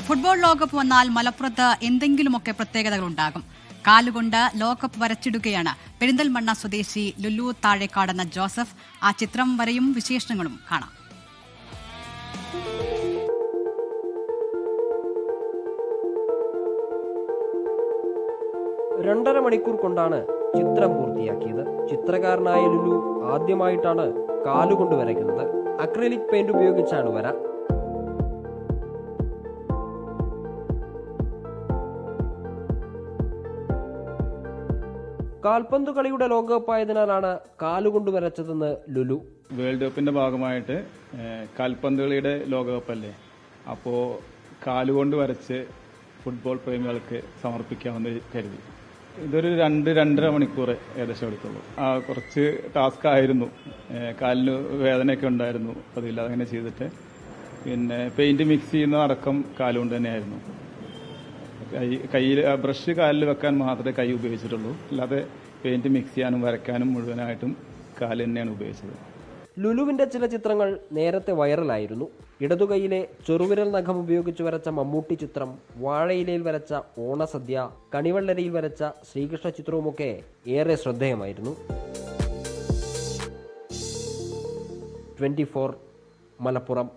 Football ലോകകപ്പ് വന്നാൽ മലപ്പുറത്ത് എന്തെങ്കിലുമൊക്കെ പ്രത്യേകതകളുണ്ടാകും. കാലുകൊണ്ട് ലോകകപ്പ് വരച്ചിടുകയാണ് പെരിന്തൽമണ്ണ സ്വദേശി ലുലു താഴേക്കാടെന്ന ജോസഫ്. ആ ചിത്രം വരെയും വിശേഷങ്ങളും കാണാം. രണ്ടര മണിക്കൂർ കൊണ്ടാണ് ചിത്രം പൂർത്തിയാക്കിയത്. ചിത്രകാരനായ ലുലു ആദ്യമായിട്ടാണ് കാലുകൊണ്ട് വരയ്ക്കുന്നത്. അക്രിലിക് പെയിന്റ് ഉപയോഗിച്ചാണ് വര. കാൽപന്ത് കളിയുടെ ലോകകപ്പായതിനാലാണ് കാലുകൊണ്ട് വരച്ചതെന്ന് ലുലു. വേൾഡ് കപ്പിന്റെ ഭാഗമായിട്ട് കാൽപന്ത് കളിയുടെ ലോകകപ്പല്ലേ, അപ്പോൾ കാലുകൊണ്ട് വരച്ച് ഫുട്ബോൾ പ്രേമികൾക്ക് സമർപ്പിക്കാമെന്ന് കരുതി. ഇതൊരു 2-2.5 മണിക്കൂർ ഏകദേശം എടുത്തുള്ളൂ. കുറച്ച് ടാസ്ക് ആയിരുന്നു, കാലിന് വേദനയൊക്കെ ഉണ്ടായിരുന്നു. അതില്ല അതങ്ങനെ ചെയ്തിട്ട് പിന്നെ പെയിന്റ് മിക്സ് ചെയ്യുന്നതടക്കം കാലുകൊണ്ട് തന്നെയായിരുന്നു. കയ്യിൽ ബ്രഷ് കാലിൽ വെക്കാൻ മാത്രമേ കൈ ഉപയോഗിച്ചിട്ടുള്ളൂ. അല്ലാതെ പെയിന്റ് മിക്സ് ചെയ്യാനും വരയ്ക്കാനും മുഴുവനായിട്ടും കാല് തന്നെയാണ് ഉപയോഗിച്ചത്. ലുലുവിന്റെ ചില ചിത്രങ്ങൾ നേരത്തെ വൈറലായിരുന്നു. ഇടതുകൈയിലെ ചെറുവിരൽ നഖം ഉപയോഗിച്ച് വരച്ച മമ്മൂട്ടി ചിത്രം, വാഴയിലയിൽ വരച്ച ഓണസദ്യ, കണിവെള്ളരിയിൽ വരച്ച ശ്രീകൃഷ്ണ ചിത്രവുമൊക്കെ ഏറെ ശ്രദ്ധേയമായിരുന്നു. 24 മലപ്പുറം.